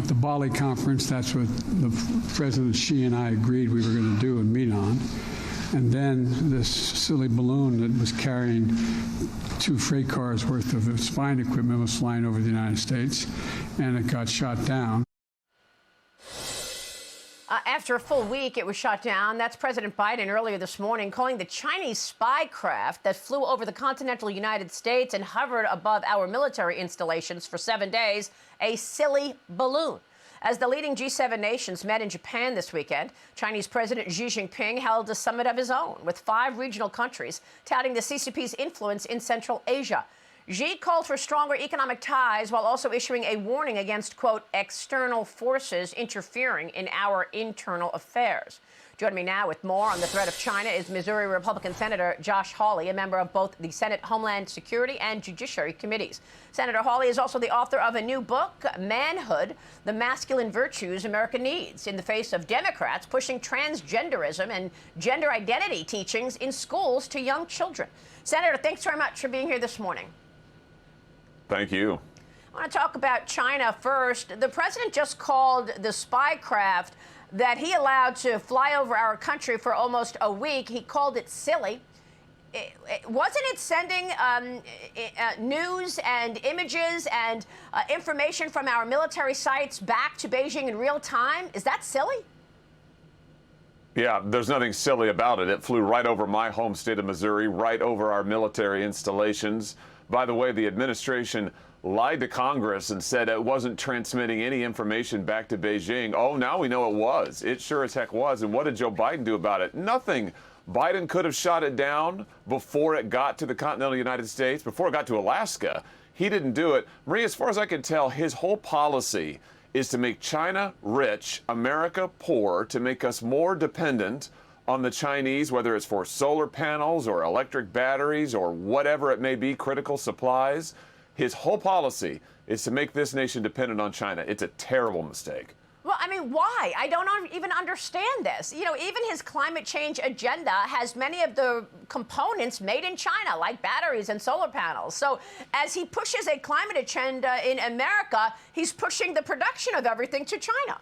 at the Bali conference, that's what the President Xi and I agreed we were going to do and meet on. And then this silly balloon that was carrying 2 freight cars worth of spine equipment was flying over the United States, and it got shot down. After a full week, it was shot down. That's President Biden earlier this morning calling the Chinese spy craft that flew over the continental United States and hovered above our military installations for 7 days a silly balloon. As the leading G7 nations met in Japan this weekend, Chinese President Xi Jinping held a summit of his own with 5 regional countries touting the CCP's influence in Central Asia. Xi called for stronger economic ties while also issuing a warning against, quote, external forces interfering in our internal affairs. Joining me now with more on the threat of China is Missouri Republican Senator Josh Hawley, a member of both the Senate Homeland Security and Judiciary Committees. Senator Hawley is also the author of a new book, Manhood, the Masculine Virtues America Needs, in the face of Democrats pushing transgenderism and gender identity teachings in schools to young children. Senator, thanks very much for being here this morning. Thank you. I want to talk about China first. The president just called the spy craft that he allowed to fly over our country for almost a week. He called it silly. Wasn't it sending news and images and information from our military sites back to Beijing in real time? Is that silly? Yeah, there's nothing silly about it. It flew right over my home state of Missouri, right over our military installations. By the way, the administration lied to Congress and said it wasn't transmitting any information back to Beijing. Oh, now we know it was. It sure as heck was. And what did Joe Biden do about it? Nothing. Biden could have shot it down before it got to the continental United States, before it got to Alaska. He didn't do it. Marie, as far as I can tell, his whole policy is to make China rich, America poor, to make us more dependent on the Chinese, whether it's for solar panels or electric batteries or whatever it may be, critical supplies. His whole policy is to make this nation dependent on China. It's a terrible mistake. Well, I mean, why? I don't even understand this. You know, even his climate change agenda has many of the components made in China, like batteries and solar panels. So as he pushes a climate agenda in America, he's pushing the production of everything to China.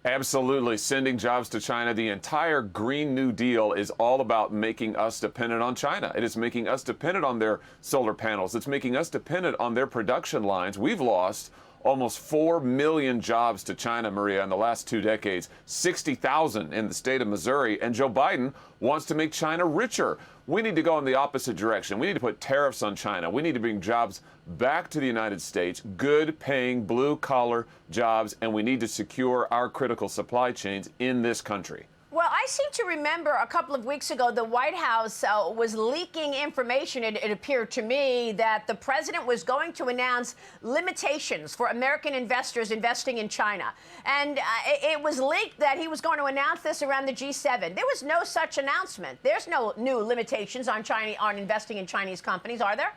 Absolutely. Sending jobs to China. The entire Green New Deal is all about making us dependent on China. It is making us dependent on their solar panels. It's making us dependent on their production lines. We've lost almost 4 million jobs to China, Maria, in the last 2 decades, 60,000 in the state of Missouri, and Joe Biden wants to make China richer. We need to go in the opposite direction. We need to put tariffs on China. We need to bring jobs back to the United States, good paying blue collar jobs, and we need to secure our critical supply chains in this country. Well, I seem to remember a couple of weeks ago, the White House was leaking information, it appeared to me, that the president was going to announce limitations for American investors investing in China. And it was leaked that he was going to announce this around the G7. There was no such announcement. There's no new limitations on investing in Chinese companies, are there?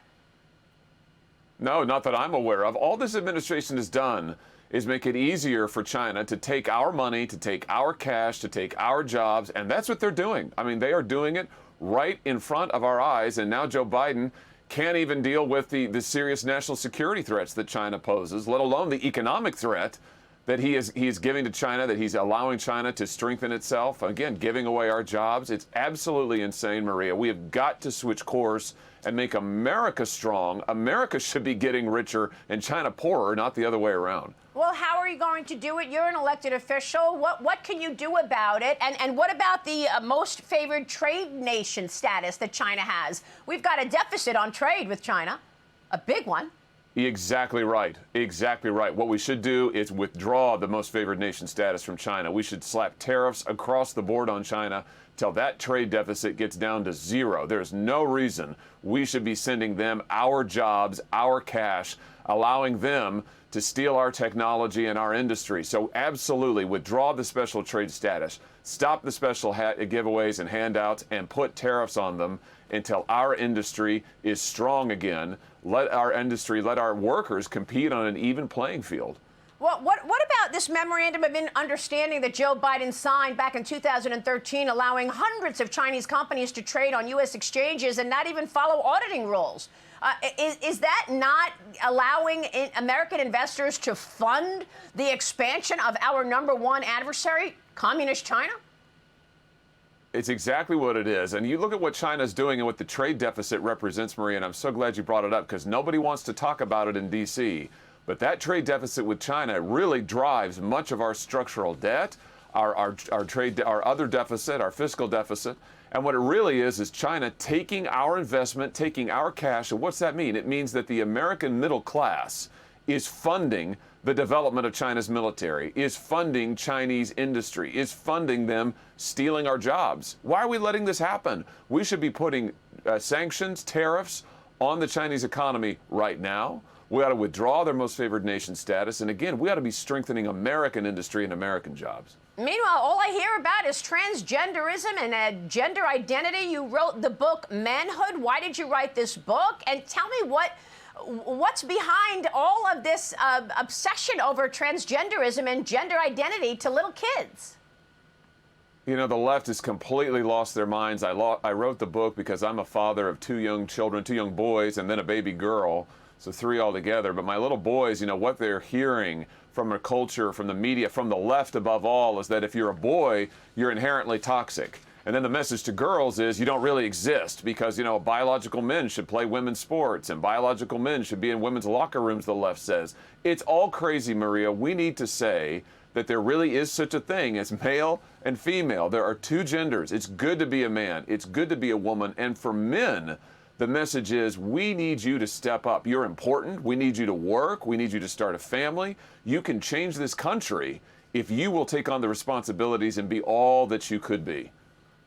No, not that I'm aware of. All this administration has done is make it easier for China to take our money, to take our cash, to take our jobs, and that's what they're doing. I mean, they are doing it right in front of our eyes, and now Joe Biden can't even deal with the serious national security threats that China poses, let alone the economic threat that he is giving to China, that he's allowing China to strengthen itself, again, giving away our jobs. It's absolutely insane, Maria. We have got to switch course and make America strong. America should be getting richer and China poorer, not the other way around. Well, how are you going to do it? You're an elected official. What can you do about it? And what about the most favored trade nation status that China has? We've got a deficit on trade with China, a big one. Exactly right. Exactly right. What we should do is withdraw the most favored nation status from China. We should slap tariffs across the board on China till that trade deficit gets down to zero. There's no reason we should be sending them our jobs, our cash, allowing them to steal our technology and our industry. So absolutely withdraw the special trade status, stop the special giveaways and handouts, and put tariffs on them until our industry is strong again. Let our industry, let our workers compete on an even playing field. Well, what about this memorandum of understanding that Joe Biden signed back in 2013, allowing hundreds of Chinese companies to trade on U.S. exchanges and not even follow auditing rules? Is that not allowing American investors to fund the expansion of our number one adversary, Communist China? It's exactly what it is. And you look at what China's doing and what the trade deficit represents, Maria, and I'm so glad you brought it up because nobody wants to talk about it in D.C. But that trade deficit with China really drives much of our structural debt, our other deficit, our fiscal deficit. And what it really is China taking our investment, taking our cash. And what's that mean? It means that the American middle class is funding the development of China's military, is funding Chinese industry, is funding them stealing our jobs. Why are we letting this happen? We should be putting sanctions, tariffs on the Chinese economy right now. We ought to withdraw their most favored nation status. And again, we ought to be strengthening American industry and American jobs. Meanwhile, all I hear about is transgenderism and gender identity. You wrote the book Manhood. Why did you write this book? And tell me what's behind all of this obsession over transgenderism and gender identity to little kids? You know, the left has completely lost their minds. I wrote the book because I'm a father of two young children, two young boys, and then a baby girl. So three altogether. But my little boys, you know, what they're hearing from a culture, from the media, from the left above all, is that if you're a boy, you're inherently toxic. And then the message to girls is you don't really exist because, you know, biological men should play women's sports and biological men should be in women's locker rooms, the left says. It's all crazy, Maria. We need to say that there really is such a thing as male and female. There are two genders. It's good to be a man. It's good to be a woman. And for men, the message is we need you to step up. You're important. We need you to work. We need you to start a family. You can change this country if you will take on the responsibilities and be all that you could be.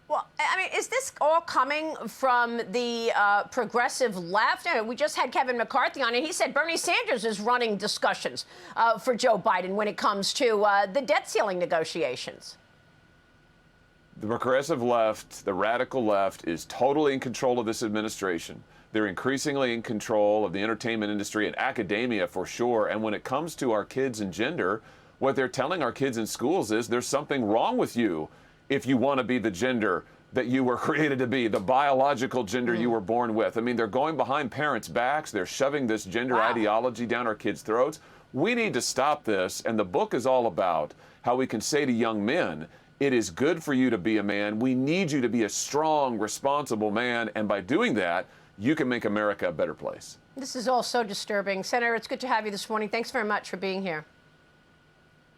Well, I mean, is this all coming from the progressive left? We just had Kevin McCarthy on, and he said Bernie Sanders is running discussions for Joe Biden when it comes to the debt ceiling negotiations. The progressive left, the radical left, is totally in control of this administration. They're increasingly in control of the entertainment industry and academia for sure. And when it comes to our kids and gender, what they're telling our kids in schools is there's something wrong with you if you want to be the gender that you were created to be, the biological gender you were born with. I mean, they're going behind parents' backs. They're shoving this gender ideology down our kids' throats. We need to stop this. And the book is all about how we can say to young men, it is good for you to be a man. We need you to be a strong, responsible man. And by doing that, you can make America a better place. This is all so disturbing. Senator, it's good to have you this morning. Thanks very much for being here.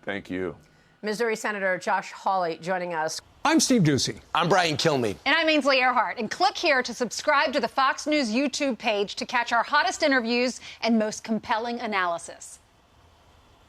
Thank you. Missouri Senator Josh Hawley joining us. I'm Steve Ducey. I'm Brian Kilmeade. And I'm Ainsley Earhart. And click here to subscribe to the Fox News YouTube page to catch our hottest interviews and most compelling analysis.